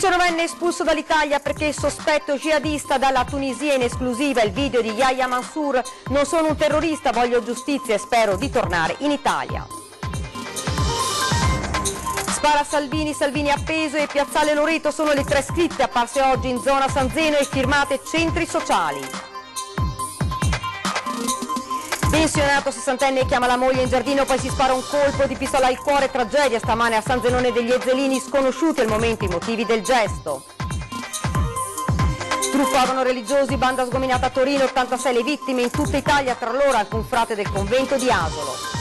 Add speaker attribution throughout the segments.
Speaker 1: 19enne espulso dall'Italia perché sospetto jihadista dalla Tunisia, in esclusiva il video di Yahya Mansour. Non sono un terrorista, voglio giustizia e spero di tornare in Italia. Spara Salvini, Salvini appeso e Piazzale Loreto sono le 3 scritte apparse oggi in zona San Zeno e firmate centri sociali. Pensionato 60enne chiama la moglie in giardino, poi si spara un colpo di pistola al cuore, tragedia stamane a San Zenone degli Ezzelini, sconosciuti al momento i motivi del gesto. Truffavano religiosi, banda sgominata a Torino, 86 le vittime in tutta Italia, tra loro anche un frate del convento di Asolo.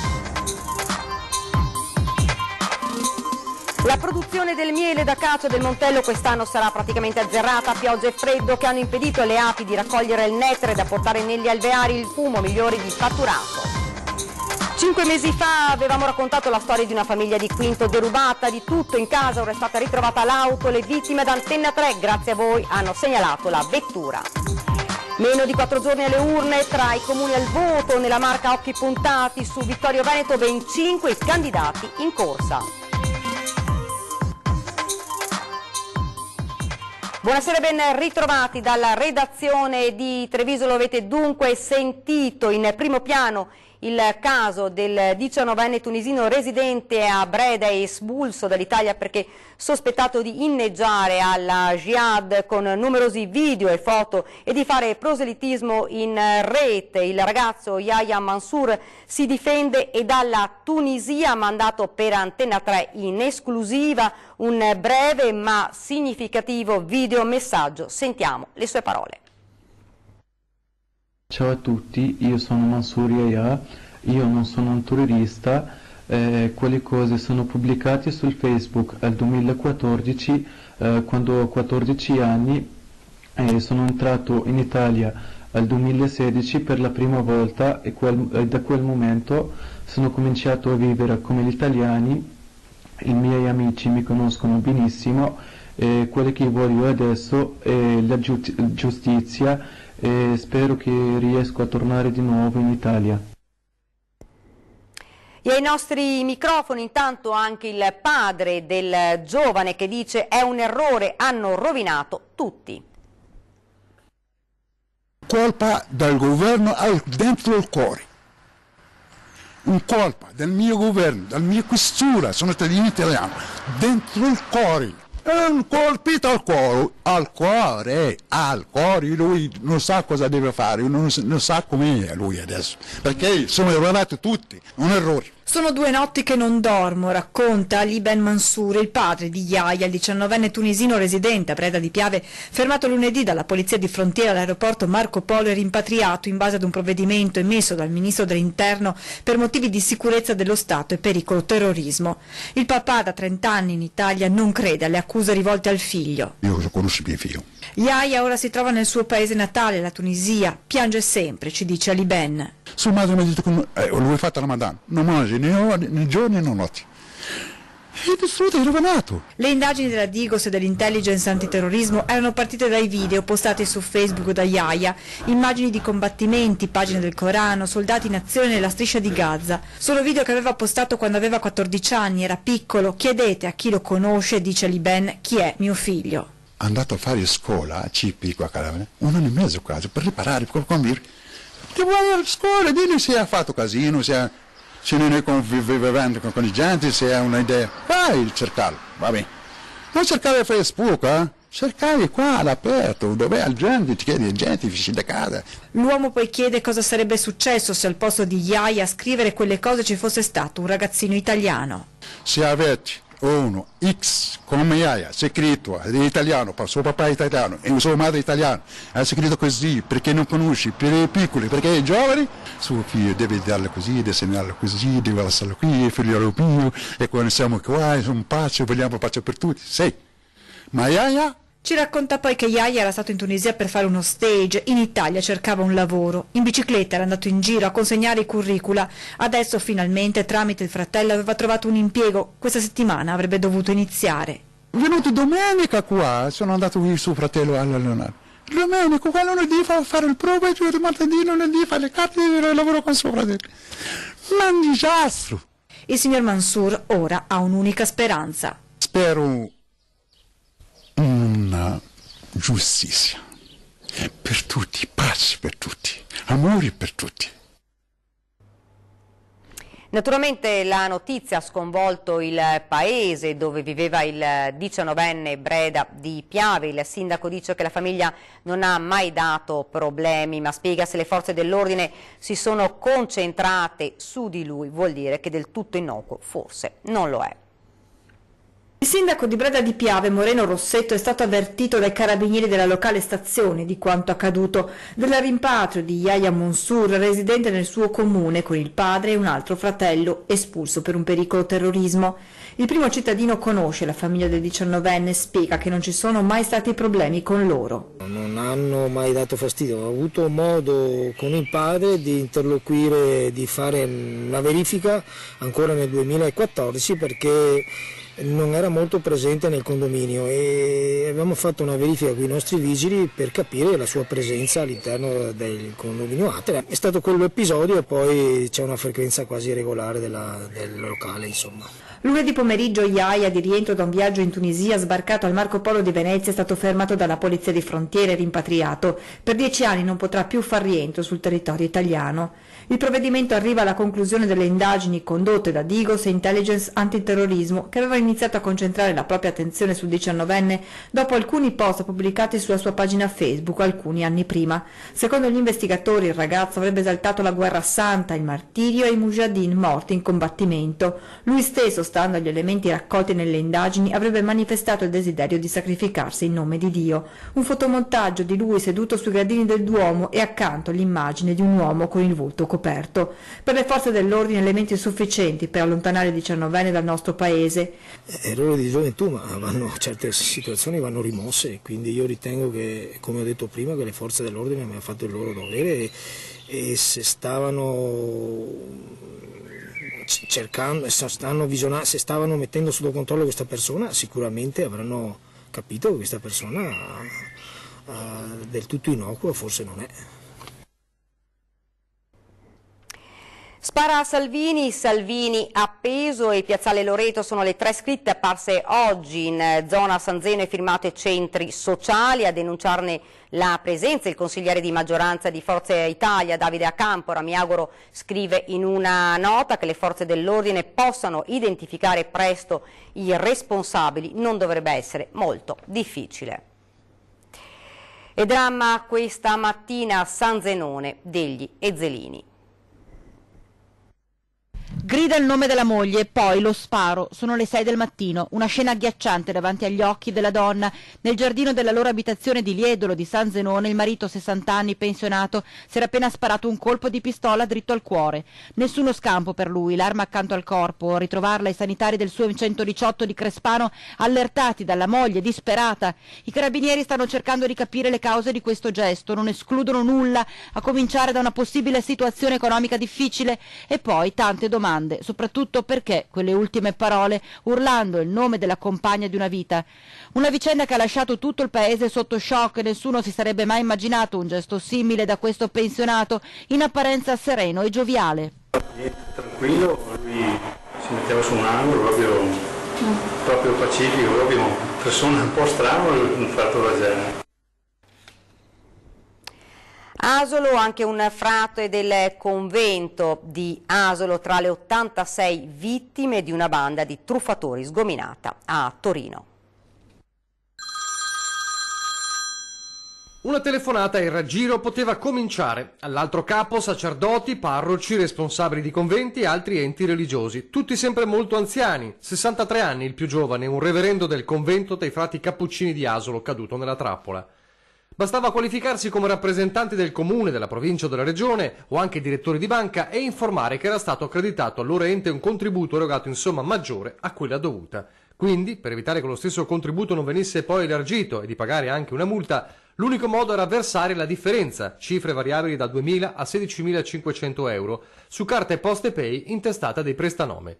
Speaker 1: La produzione del miele da cacio del Montello quest'anno sarà praticamente azzerata, pioggia e freddo che hanno impedito alle api di raccogliere il nettare da portare negli alveari il fumo, migliori di fatturato. 5 mesi fa avevamo raccontato la storia di una famiglia di Quinto derubata di tutto in casa, ora è stata ritrovata l'auto, le vittime ad Antenna 3, grazie a voi, hanno segnalato la vettura. Meno di 4 giorni alle urne, tra i comuni al voto, nella Marca occhi puntati su Vittorio Veneto, ben 5 i candidati in corsa. Buonasera, ben ritrovati dalla redazione di Treviso. Lo avete dunque sentito, in primo piano il caso del 19enne tunisino residente a Breda e espulso dall'Italia perché sospettato di inneggiare alla jihad con numerosi video e foto e di fare proselitismo in rete. Il ragazzo Yahya Mansour si difende e dalla Tunisia ha mandato per Antenna 3 in esclusiva un breve ma significativo videomessaggio. Sentiamo le sue parole.
Speaker 2: Ciao a tutti, io sono Mansour Yahya, io non sono un terrorista, quelle cose sono pubblicate sul Facebook al 2014, quando ho 14 anni, sono entrato in Italia al 2016 per la prima volta e da quel momento sono cominciato a vivere come gli italiani, i miei amici mi conoscono benissimo, quello che voglio adesso è la giustizia. E spero che riesco a tornare di nuovo in Italia.
Speaker 1: E ai nostri microfoni intanto anche il padre del giovane che dice è un errore, hanno rovinato tutti.
Speaker 3: Colpa del governo dentro il cuore, un colpa del mio governo, della mia questura, sono cittadino italiano, dentro il cuore. È un colpito al cuore, lui non sa cosa deve fare, non sa com'è lui adesso, perché sono errati tutti, un errore.
Speaker 4: Sono 2 notti che non dormo, racconta Ali Ben Mansour, il padre di Yahya, il 19enne tunisino residente a Breda di Piave, fermato lunedì dalla polizia di frontiera all'aeroporto Marco Polo e rimpatriato in base ad un provvedimento emesso dal ministro dell'Interno per motivi di sicurezza dello Stato e pericolo terrorismo. Il papà da 30 anni in Italia non crede alle accuse rivolte al figlio.
Speaker 3: Io conosco mio figlio.
Speaker 4: Yahya ora si trova nel suo paese natale, la Tunisia, piange sempre, ci dice Ali Ben.
Speaker 3: Sua madre mi ha detto che lui ha fatto Ramadan, non mangia né giorni né notti. È distrutto, è rovinato.
Speaker 4: Le indagini della Digos e dell'intelligence antiterrorismo erano partite dai video postati su Facebook da Yahya, immagini di combattimenti, pagine del Corano, soldati in azione nella striscia di Gaza. Sono video che aveva postato quando aveva 14 anni, era piccolo. Chiedete a chi lo conosce, dice Ali Ben, chi è mio figlio.
Speaker 3: È andato a fare scuola a CP qua a Calavera, 1 anno e mezzo quasi, per riparare, per convivere. Che vuoi a scuola, dimmi se ha fatto casino, se non è convivendo con i gente, se ha un'idea. Vai a cercarlo, va bene. Non cercare Facebook, cercare qua all'aperto, dove ha gente, ti chiedi gente, finisci da casa.
Speaker 4: L'uomo poi chiede cosa sarebbe successo se al posto di Yahya a scrivere quelle cose ci fosse stato un ragazzino italiano.
Speaker 3: Se avete uno X come Yahya, scritto in italiano, per suo papà italiano e sua madre italiana, ha scritto così perché non conosci, per i piccoli, perché i giovani, suo figlio deve darlo così, deve segnarlo così, deve lasciarlo qui, figliolo mio, e quando siamo qua, è un pace, vogliamo pace per tutti, sì. Ma Yahya?
Speaker 4: Ci racconta poi che Yahya era stato in Tunisia per fare uno stage, in Italia cercava un lavoro, in bicicletta era andato in giro a consegnare i curricula, adesso finalmente tramite il fratello aveva trovato un impiego, questa settimana avrebbe dovuto iniziare.
Speaker 3: È venuto domenica qua, sono andato qui suo fratello all'Leonardo. Domenica, qua lunedì fa fare il prova, e martedì, lunedì fa le carte e lavoro con suo fratello. Ma un disastro!
Speaker 4: Il signor Mansour ora ha un'unica speranza.
Speaker 3: Spero giustizia per tutti, pace per tutti, amore per tutti.
Speaker 1: Naturalmente la notizia ha sconvolto il paese dove viveva il 19enne Breda di Piave. Il sindaco dice che la famiglia non ha mai dato problemi, ma spiega se le forze dell'ordine si sono concentrate su di lui, vuol dire che del tutto innocuo forse non lo è.
Speaker 4: Il sindaco di Breda di Piave, Moreno Rossetto, è stato avvertito dai carabinieri della locale stazione di quanto accaduto, del rimpatrio di Yahya Mansour, residente nel suo comune, con il padre e un altro fratello, espulso per un pericolo terrorismo. Il primo cittadino conosce la famiglia del 19enne e spiega che non ci sono mai stati problemi con loro.
Speaker 5: Non hanno mai dato fastidio, ho avuto modo con il padre di interloquire, di fare una verifica ancora nel 2014 perché non era molto presente nel condominio e abbiamo fatto una verifica con i nostri vigili per capire la sua presenza all'interno del condominio Atera. È stato quell'episodio e poi c'è una frequenza quasi regolare del locale, insomma.
Speaker 4: Lunedì pomeriggio Yahya, di rientro da un viaggio in Tunisia, sbarcato al Marco Polo di Venezia, è stato fermato dalla polizia di frontiera e rimpatriato. Per 10 anni non potrà più far rientro sul territorio italiano. Il provvedimento arriva alla conclusione delle indagini condotte da Digos e Intelligence Antiterrorismo, che avevano iniziato a concentrare la propria attenzione sul 19enne dopo alcuni post pubblicati sulla sua pagina Facebook alcuni anni prima. Secondo gli investigatori il ragazzo avrebbe esaltato la guerra santa, il martirio e i mujahideen morti in combattimento. Lui stesso, stando agli elementi raccolti nelle indagini, avrebbe manifestato il desiderio di sacrificarsi in nome di Dio. Un fotomontaggio di lui seduto sui gradini del Duomo e accanto l'immagine di un uomo con il volto coperto. Per le forze dell'ordine elementi sufficienti per allontanare il 19enne dal nostro paese.
Speaker 5: Errori di gioventù, ma certe situazioni vanno rimosse, quindi io ritengo che, come ho detto prima, che le forze dell'ordine hanno fatto il loro dovere e se stavano cercando, se stavano mettendo sotto controllo questa persona, sicuramente avranno capito che questa persona del tutto innocua forse non è.
Speaker 1: Spara a Salvini, Salvini appeso e Piazzale Loreto sono le 3 scritte apparse oggi in zona San Zeno e firmate centri sociali. A denunciarne la presenza il consigliere di maggioranza di Forza Italia Davide Acampora. Mi auguro, scrive in una nota, che le forze dell'ordine possano identificare presto i responsabili, non dovrebbe essere molto difficile. E dramma questa mattina a San Zenone degli Ezzelini.
Speaker 6: Grida il nome della moglie e poi lo sparo. Sono le 6 del mattino, una scena agghiacciante davanti agli occhi della donna. Nel giardino della loro abitazione di Liedolo di San Zenone il marito, 60 anni, pensionato, si era appena sparato un colpo di pistola dritto al cuore. Nessuno scampo per lui, l'arma accanto al corpo. A ritrovarla i sanitari del suo 118 di Crespano, allertati dalla moglie disperata. I carabinieri stanno cercando di capire le cause di questo gesto, non escludono nulla, a cominciare da una possibile situazione economica difficile e poi tante domande, soprattutto perché quelle ultime parole, urlando il nome della compagna di una vita. Una vicenda che ha lasciato tutto il paese sotto shock. Nessuno si sarebbe mai immaginato un gesto simile da questo pensionato, in apparenza sereno e gioviale.
Speaker 7: Tranquillo, lui si metteva su un angolo, proprio pacifico, proprio una persona un po' strana, un fatto del genere.
Speaker 1: Asolo, anche un frate del convento di Asolo tra le 86 vittime di una banda di truffatori sgominata a Torino.
Speaker 8: Una telefonata e il raggiro poteva cominciare. All'altro capo sacerdoti, parroci, responsabili di conventi e altri enti religiosi, tutti sempre molto anziani, 63 anni il più giovane, un reverendo del convento dei frati cappuccini di Asolo, caduto nella trappola. Bastava qualificarsi come rappresentanti del comune, della provincia o della regione, o anche direttori di banca, e informare che era stato accreditato al loro ente un contributo erogato in somma maggiore a quella dovuta. Quindi, per evitare che lo stesso contributo non venisse poi elargito e di pagare anche una multa, l'unico modo era versare la differenza, cifre variabili da 2.000 a 16.500 euro, su carte PostePay intestate dei prestanome.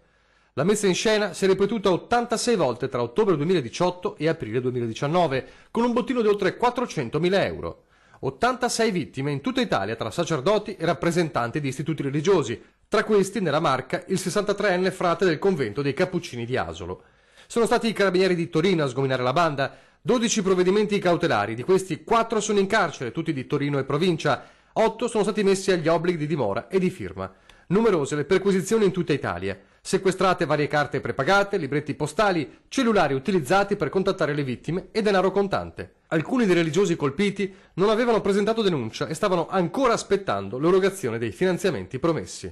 Speaker 8: La messa in scena si è ripetuta 86 volte tra ottobre 2018 e aprile 2019, con un bottino di oltre 400.000 euro. 86 vittime in tutta Italia tra sacerdoti e rappresentanti di istituti religiosi, tra questi nella Marca il 63enne frate del convento dei Cappuccini di Asolo. Sono stati i carabinieri di Torino a sgominare la banda. 12 provvedimenti cautelari, di questi 4 sono in carcere, tutti di Torino e provincia, 8 sono stati messi agli obblighi di dimora e di firma. Numerose le perquisizioni in tutta Italia, sequestrate varie carte prepagate, libretti postali, cellulari utilizzati per contattare le vittime e denaro contante. Alcuni dei religiosi colpiti non avevano presentato denuncia e stavano ancora aspettando l'erogazione dei finanziamenti promessi.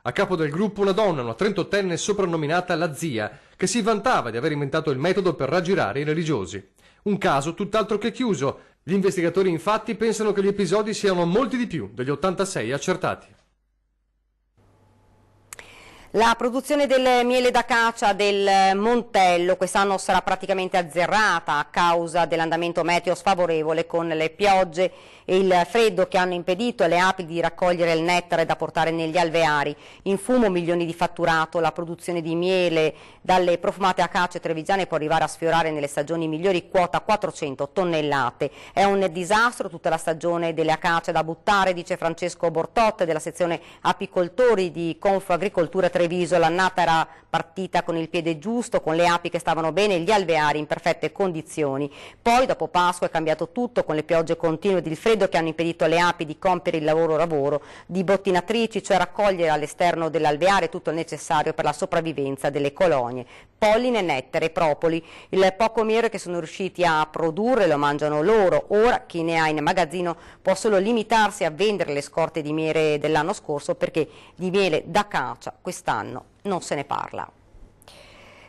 Speaker 8: A capo del gruppo una donna, una 38enne soprannominata la zia, che si vantava di aver inventato il metodo per raggirare i religiosi. Un caso tutt'altro che chiuso. Gli investigatori infatti pensano che gli episodi siano molti di più degli 86 accertati.
Speaker 1: La produzione del miele d'acacia del Montello quest'anno sarà praticamente azzerata a causa dell'andamento meteo sfavorevole, con le piogge e il freddo che hanno impedito alle api di raccogliere il nettare da portare negli alveari. In fumo milioni di fatturato. La produzione di miele dalle profumate acacie trevigiane può arrivare a sfiorare nelle stagioni migliori quota 400 tonnellate. È un disastro tutta la stagione delle acacie da buttare, dice Francesco Bortotte della sezione apicoltori di Confagricoltura Treviso. L'annata era partita con il piede giusto, con le api che stavano bene e gli alveari in perfette condizioni. Poi dopo Pasqua è cambiato tutto, con le piogge continue ed il freddo che hanno impedito alle api di compiere il lavoro di bottinatrici, cioè raccogliere all'esterno dell'alveare tutto il necessario per la sopravvivenza delle colonie. Polline, nettare e propoli. Il poco miele che sono riusciti a produrre lo mangiano loro. Ora chi ne ha in magazzino può solo limitarsi a vendere le scorte di miele dell'anno scorso, perché di miele d'acacia quest'anno non se ne parla.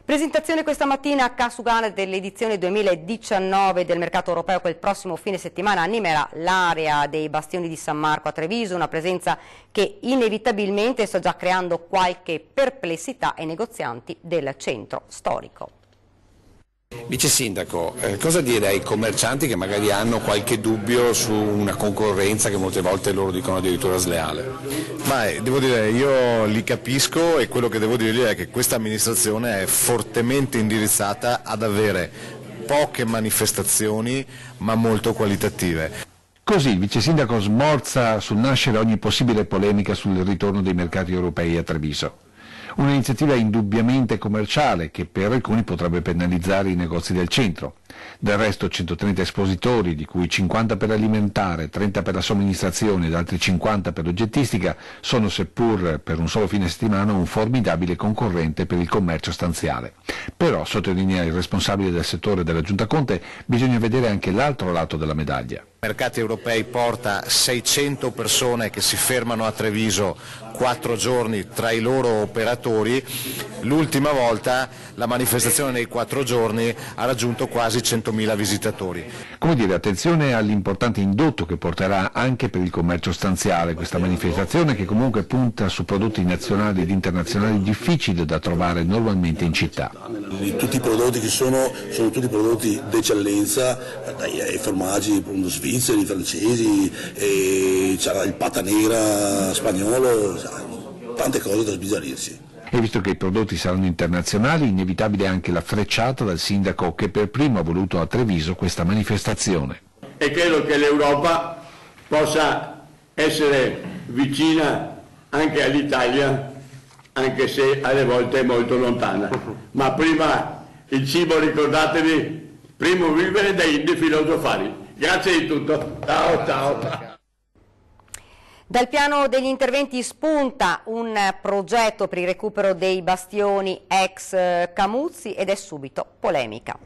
Speaker 1: Presentazione questa mattina a Casugana dell'edizione 2019 del mercato europeo che il prossimo fine settimana animerà l'area dei bastioni di San Marco a Treviso, una presenza che inevitabilmente sta già creando qualche perplessità ai negozianti del centro storico.
Speaker 9: Vice Sindaco, cosa dire ai commercianti che magari hanno qualche dubbio su una concorrenza che molte volte loro dicono addirittura sleale?
Speaker 10: Devo dire, io li capisco, e quello che devo dirgli è che questa amministrazione è fortemente indirizzata ad avere poche manifestazioni ma molto qualitative.
Speaker 11: Così il vice sindaco smorza sul nascere ogni possibile polemica sul ritorno dei mercati europei a Treviso. Un'iniziativa indubbiamente commerciale che per alcuni potrebbe penalizzare i negozi del centro. Del resto 130 espositori, di cui 50 per alimentare, 30 per la somministrazione ed altri 50 per l'oggettistica, sono, seppur per un solo fine settimana, un formidabile concorrente per il commercio stanziale. Però, sottolinea il responsabile del settore della Giunta Conte, bisogna vedere anche l'altro lato della medaglia.
Speaker 10: Mercati Europei porta 600 persone che si fermano a Treviso 4 giorni tra i loro operatori. L'ultima volta la manifestazione nei 4 giorni ha raggiunto quasi 100.000 visitatori.
Speaker 11: Come dire, attenzione all'importante indotto che porterà anche per il commercio stanziale questa manifestazione, che comunque punta su prodotti nazionali ed internazionali difficili da trovare normalmente in città.
Speaker 12: Tutti i prodotti che sono tutti prodotti d'eccellenza, dai formaggi svizzeri, francesi, c'era il pata nera spagnolo, tante cose da sbizzarrirsi.
Speaker 11: E visto che i prodotti saranno internazionali, inevitabile anche la frecciata dal sindaco che per primo ha voluto a Treviso questa manifestazione.
Speaker 13: E credo che l'Europa possa essere vicina anche all'Italia, anche se alle volte è molto lontana. Ma prima il cibo, ricordatevi, primo vivere dai filosofari. Grazie di tutto. Ciao, ciao.
Speaker 1: Dal piano degli interventi spunta un progetto per il recupero dei bastioni ex Camuzzi ed è subito polemica.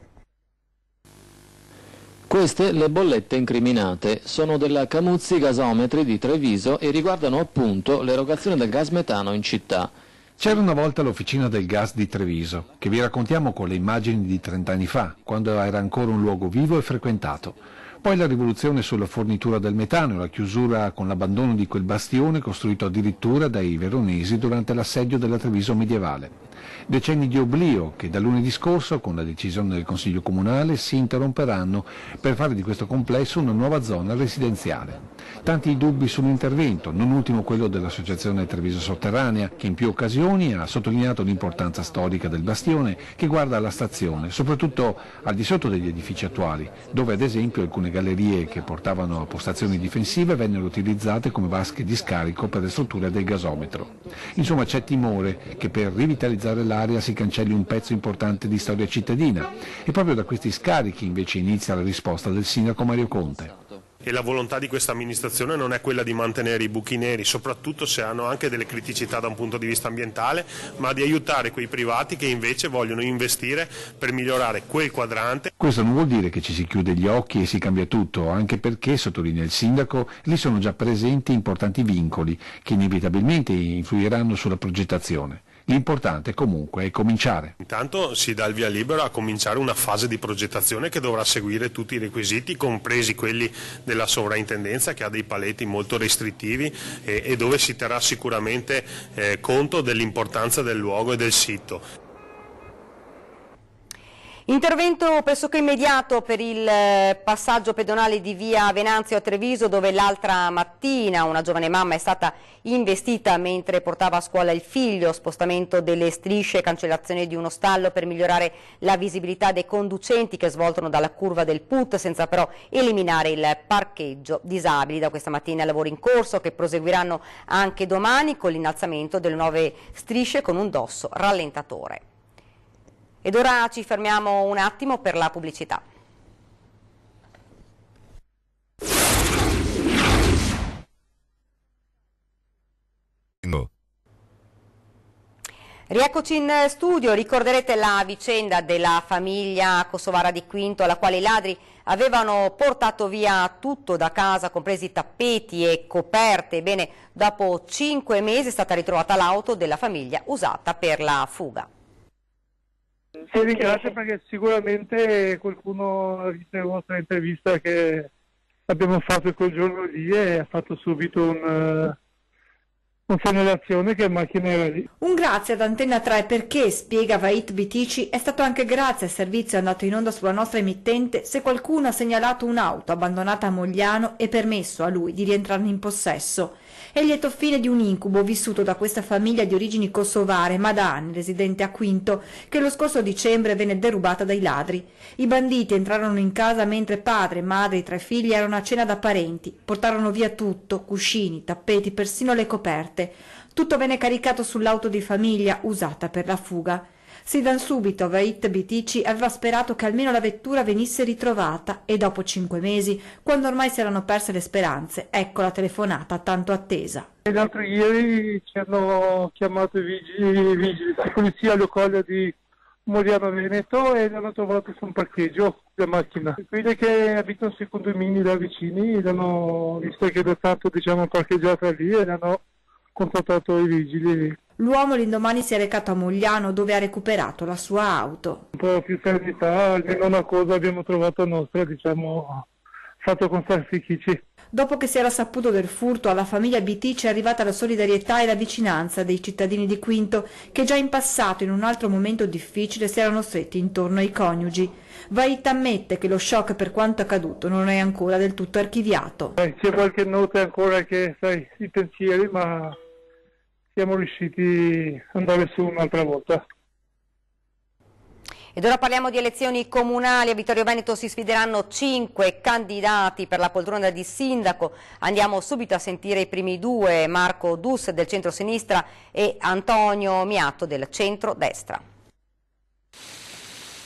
Speaker 14: Queste le bollette incriminate sono della Camuzzi Gasometri di Treviso e riguardano appunto l'erogazione del gas metano in città.
Speaker 11: C'era una volta l'officina del gas di Treviso, che vi raccontiamo con le immagini di 30 anni fa, quando era ancora un luogo vivo e frequentato. Poi la rivoluzione sulla fornitura del metano e la chiusura con l'abbandono di quel bastione costruito addirittura dai veronesi durante l'assedio della Treviso medievale. Decenni di oblio che da lunedì scorso, con la decisione del Consiglio Comunale, si interromperanno per fare di questo complesso una nuova zona residenziale. Tanti dubbi sull'intervento, non ultimo quello dell'Associazione Treviso Sotterranea, che in più occasioni ha sottolineato l'importanza storica del bastione che guarda alla stazione, soprattutto al di sotto degli edifici attuali, dove ad esempio alcune gallerie che portavano a postazioni difensive vennero utilizzate come vasche di scarico per le strutture del gasometro. Insomma, c'è timore che per rivitalizzare l'area si cancelli un pezzo importante di storia cittadina e proprio da questi scarichi invece inizia la risposta del sindaco Mario Conte.
Speaker 15: E la volontà di questa amministrazione non è quella di mantenere i buchi neri, soprattutto se hanno anche delle criticità da un punto di vista ambientale, ma di aiutare quei privati che invece vogliono investire per migliorare quel quadrante.
Speaker 11: Questo non vuol dire che ci si chiude gli occhi e si cambia tutto, anche perché, sottolinea il sindaco, lì sono già presenti importanti vincoli che inevitabilmente influiranno sulla progettazione. L'importante comunque è cominciare.
Speaker 15: Intanto si dà il via libero a cominciare una fase di progettazione che dovrà seguire tutti i requisiti, compresi quelli della sovrintendenza, che ha dei paletti molto restrittivi e dove si terrà sicuramente conto dell'importanza del luogo e del sito.
Speaker 1: Intervento pressoché immediato per il passaggio pedonale di via Venanzio a Treviso, dove l'altra mattina una giovane mamma è stata investita mentre portava a scuola il figlio. Spostamento delle strisce e cancellazione di uno stallo per migliorare la visibilità dei conducenti che svoltano dalla curva del PUT, senza però eliminare il parcheggio disabili. Da questa mattina lavori in corso che proseguiranno anche domani con l'innalzamento delle nuove strisce con un dosso rallentatore. Ed ora ci fermiamo un attimo per la pubblicità. Rieccoci in studio. Ricorderete la vicenda della famiglia kosovara di Quinto, alla quale i ladri avevano portato via tutto da casa, compresi tappeti e coperte. Ebbene, dopo 5 mesi è stata ritrovata l'auto della famiglia usata per la fuga.
Speaker 16: Ti ringrazio perché sicuramente qualcuno ha visto la vostra intervista che abbiamo fatto quel giorno lì e ha fatto subito un segnalazione che macchina era lì.
Speaker 4: Un grazie ad Antenna 3 perché, spiega Vahit Bitici, è stato anche grazie al servizio andato in onda sulla nostra emittente se qualcuno ha segnalato un'auto abbandonata a Mogliano e permesso a lui di rientrarne in possesso. È il lieto fine di un incubo vissuto da questa famiglia di origini kosovare, ma da anni residente a Quinto, che lo scorso dicembre venne derubata dai ladri. I banditi entrarono in casa mentre padre, madre e 3 figli erano a cena da parenti. Portarono via tutto, cuscini, tappeti, persino le coperte. Tutto venne caricato sull'auto di famiglia usata per la fuga. Sin subito Vahit Bitici aveva sperato che almeno la vettura venisse ritrovata e dopo 5 mesi, quando ormai si erano perse le speranze, ecco la telefonata tanto attesa.
Speaker 16: L'altro ieri ci hanno chiamato i vigili di polizia locale di Moriano Veneto e l'hanno trovato su un parcheggio la macchina. Quelli che abitano sui condomini da vicini l'hanno visto che era stato parcheggiata lì e l'hanno contattato i vigili.
Speaker 4: L'uomo l'indomani si è recato a Mogliano dove ha recuperato la sua auto.
Speaker 16: Un po' più serenità, almeno una cosa abbiamo trovato nostra, fatto con sacrifici.
Speaker 4: Dopo che si era saputo del furto, alla famiglia Bitici è arrivata la solidarietà e la vicinanza dei cittadini di Quinto che già in passato, in un altro momento difficile, si erano stretti intorno ai coniugi. Vahit ammette che lo shock per quanto accaduto non è ancora del tutto archiviato.
Speaker 16: C'è qualche nota ancora che, i pensieri, ma siamo riusciti ad andare su un'altra volta.
Speaker 1: Ed ora parliamo di elezioni comunali. A Vittorio Veneto si sfideranno 5 candidati per la poltrona di sindaco. Andiamo subito a sentire i primi 2, Marco Dus del centro-sinistra e Antonio Miatto del centro-destra.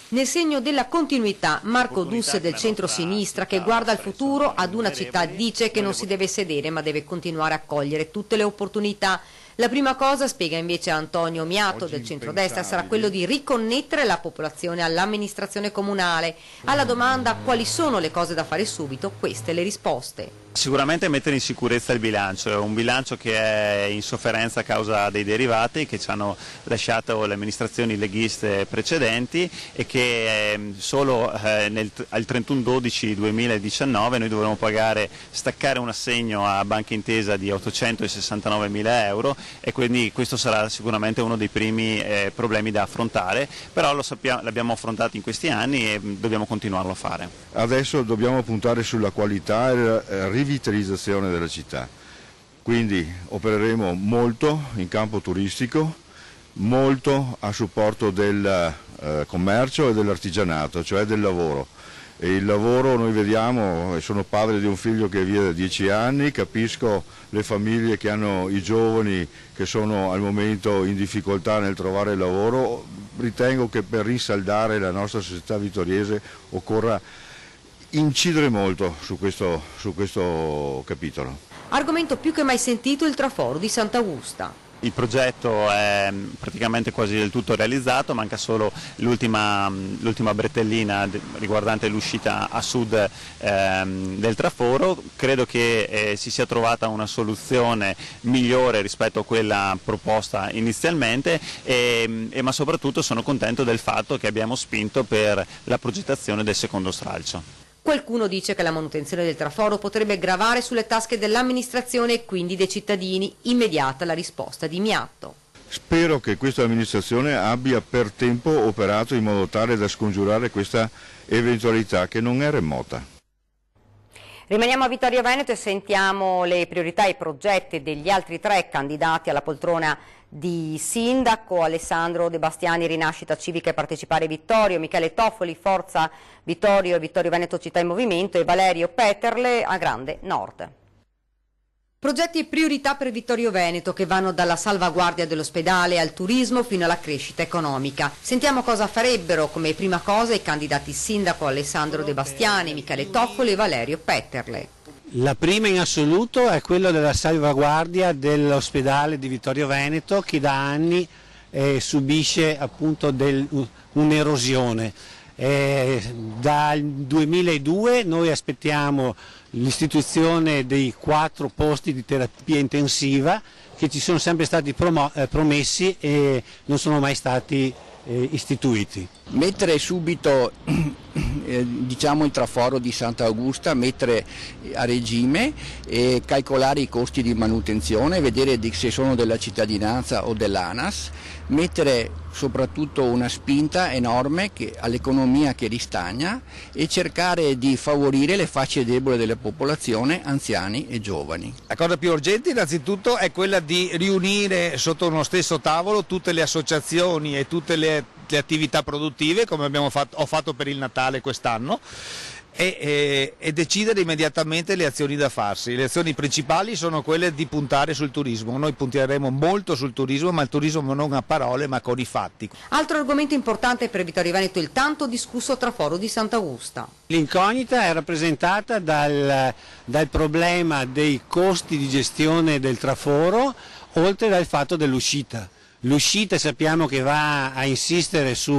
Speaker 1: Nel segno della continuità, Marco Dus del centro-sinistra, che guarda al futuro ad una città, dice che non si deve sedere ma deve continuare a cogliere tutte le opportunità. La prima cosa, spiega invece Antonio Miatto del centrodestra, sarà quello di riconnettere la popolazione all'amministrazione comunale. Alla domanda quali sono le cose da fare subito, queste le risposte.
Speaker 17: Sicuramente mettere in sicurezza il bilancio, è un bilancio che è in sofferenza a causa dei derivati che ci hanno lasciato le amministrazioni leghiste precedenti e che solo al 31/12/2019 noi dovremo staccare un assegno a Banca Intesa di 869.000 euro e quindi questo sarà sicuramente uno dei primi problemi da affrontare, però l'abbiamo affrontato in questi anni e dobbiamo continuarlo a fare.
Speaker 18: Adesso dobbiamo puntare sulla qualità e la rivitalizzazione della città, quindi opereremo molto in campo turistico, molto a supporto del commercio e dell'artigianato, cioè del lavoro. E il lavoro noi vediamo, sono padre di un figlio che è via da 10 anni, capisco le famiglie che hanno i giovani che sono al momento in difficoltà nel trovare lavoro. Ritengo che per rinsaldare la nostra società vittoriese occorra incidere molto su questo capitolo.
Speaker 1: Argomento più che mai sentito il traforo di Sant'Augusta.
Speaker 17: Il progetto è praticamente quasi del tutto realizzato, manca solo l'ultima bretellina riguardante l'uscita a sud del traforo. Credo che si sia trovata una soluzione migliore rispetto a quella proposta inizialmente, ma soprattutto sono contento del fatto che abbiamo spinto per la progettazione del secondo stralcio.
Speaker 1: Qualcuno dice che la manutenzione del traforo potrebbe gravare sulle tasche dell'amministrazione e quindi dei cittadini. Immediata la risposta di Miatto.
Speaker 18: Spero che questa amministrazione abbia per tempo operato in modo tale da scongiurare questa eventualità che non è remota.
Speaker 1: Rimaniamo a Vittorio Veneto e sentiamo le priorità e i progetti degli altri 3 candidati alla poltrona di sindaco: Alessandro De Bastiani, Rinascita Civica e Partecipare Vittorio, Michele Toffoli, Forza Vittorio e Vittorio Veneto Città in Movimento, e Valerio Peterle a Grande Nord. Progetti e priorità per Vittorio Veneto che vanno dalla salvaguardia dell'ospedale al turismo fino alla crescita economica. Sentiamo cosa farebbero come prima cosa i candidati sindaco Alessandro De Bastiani, Michele Toffoli e Valerio Peterle.
Speaker 19: La prima in assoluto è quella della salvaguardia dell'ospedale di Vittorio Veneto, che da anni subisce appunto un'erosione. Dal 2002 noi aspettiamo l'istituzione dei 4 posti di terapia intensiva che ci sono sempre stati promessi e non sono mai stati istituiti.
Speaker 20: Mettere subito diciamo il traforo di Sant'Augusta, mettere a regime e calcolare i costi di manutenzione, vedere se sono della cittadinanza o dell'ANAS, mettere soprattutto una spinta enorme all'economia che ristagna e cercare di favorire le fasce deboli della popolazione, anziani e giovani.
Speaker 21: La cosa più urgente innanzitutto è quella di riunire sotto uno stesso tavolo tutte le associazioni e tutte le attività produttive, come ho fatto per il Natale quest'anno, e decidere immediatamente le azioni da farsi. Le azioni principali sono quelle di puntare sul turismo. Noi punteremo molto sul turismo, ma il turismo non a parole ma con i fatti.
Speaker 1: Altro argomento importante per Vittorio Veneto, il tanto discusso traforo di Sant'Augusta.
Speaker 19: L'incognita è rappresentata dal problema dei costi di gestione del traforo, oltre dal fatto dell'uscita. L'uscita sappiamo che va a insistere su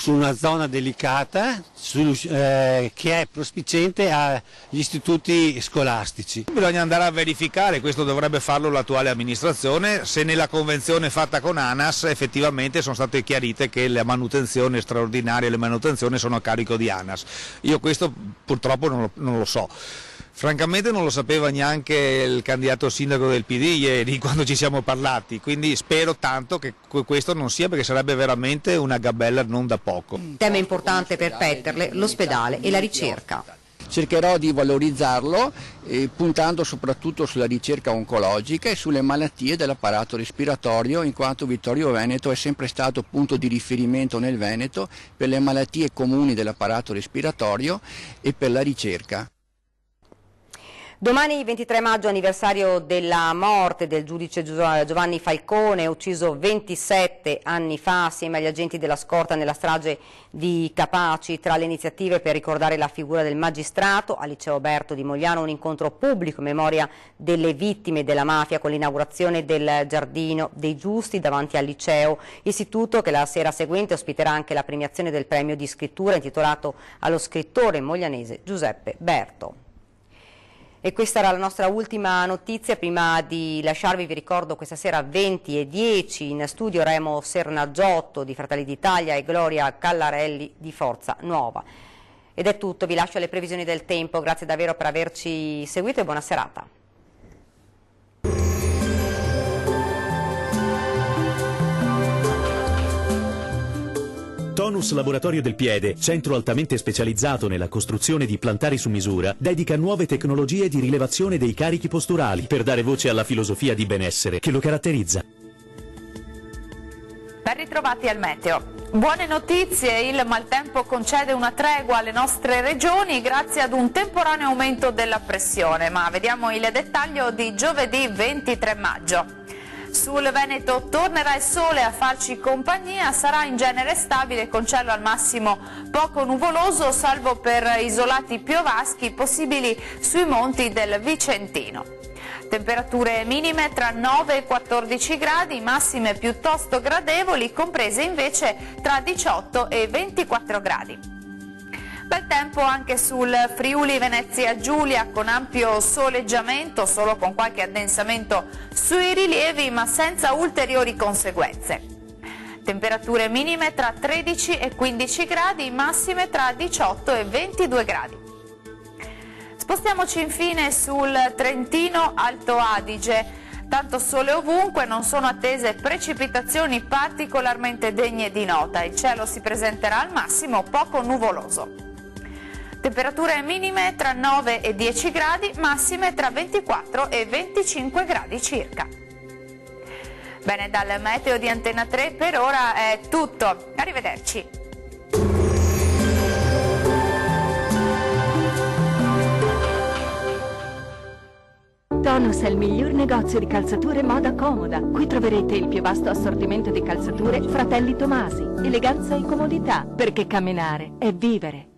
Speaker 19: una zona delicata che è prospiciente agli istituti scolastici.
Speaker 21: Bisogna andare a verificare, questo dovrebbe farlo l'attuale amministrazione, se nella convenzione fatta con ANAS effettivamente sono state chiarite che la manutenzione straordinaria e le manutenzioni sono a carico di ANAS. Io questo purtroppo non lo so. Francamente non lo sapeva neanche il candidato sindaco del PD ieri quando ci siamo parlati, quindi spero tanto che questo non sia, perché sarebbe veramente una gabella non da poco.
Speaker 1: Tema importante per Peterle, l'ospedale e la ricerca.
Speaker 20: Cercherò di valorizzarlo puntando soprattutto sulla ricerca oncologica e sulle malattie dell'apparato respiratorio, in quanto Vittorio Veneto è sempre stato punto di riferimento nel Veneto per le malattie comuni dell'apparato respiratorio e per la ricerca.
Speaker 1: Domani 23 maggio, anniversario della morte del giudice Giovanni Falcone, ucciso 27 anni fa assieme agli agenti della scorta nella strage di Capaci. Tra le iniziative per ricordare la figura del magistrato, al Liceo Berto di Mogliano un incontro pubblico in memoria delle vittime della mafia con l'inaugurazione del Giardino dei Giusti davanti al liceo, istituto che la sera seguente ospiterà anche la premiazione del premio di scrittura intitolato allo scrittore moglianese Giuseppe Berto. E questa era la nostra ultima notizia. Prima di lasciarvi vi ricordo questa sera 20:10 in studio Remo Sernaggiotto di Fratelli d'Italia e Gloria Callarelli di Forza Nuova. Ed è tutto, vi lascio alle previsioni del tempo, grazie davvero per averci seguito e buona serata.
Speaker 22: Tonus Laboratorio del Piede, centro altamente specializzato nella costruzione di plantari su misura, dedica nuove tecnologie di rilevazione dei carichi posturali per dare voce alla filosofia di benessere che lo caratterizza.
Speaker 2: Ben ritrovati al meteo. Buone notizie, il maltempo concede una tregua alle nostre regioni grazie ad un temporaneo aumento della pressione, ma vediamo il dettaglio di giovedì 23 maggio. Sul Veneto tornerà il sole a farci compagnia, sarà in genere stabile con cielo al massimo poco nuvoloso, salvo per isolati piovaschi possibili sui monti del Vicentino. Temperature minime tra 9 e 14 gradi, massime piuttosto gradevoli, comprese invece tra 18 e 24 gradi. Bel tempo anche sul Friuli Venezia Giulia, con ampio soleggiamento, solo con qualche addensamento sui rilievi, ma senza ulteriori conseguenze. Temperature minime tra 13 e 15 gradi, massime tra 18 e 22 gradi. Spostiamoci infine sul Trentino Alto Adige. Tanto sole ovunque, non sono attese precipitazioni particolarmente degne di nota. Il cielo si presenterà al massimo poco nuvoloso. Temperature minime tra 9 e 10 gradi, massime tra 24 e 25 gradi circa. Bene, dal meteo di Antena 3 per ora è tutto. Arrivederci.
Speaker 3: Tonus è il miglior negozio di calzature moda comoda. Qui troverete il più vasto assortimento di calzature Fratelli Tomasi. Eleganza e comodità, perché camminare è vivere.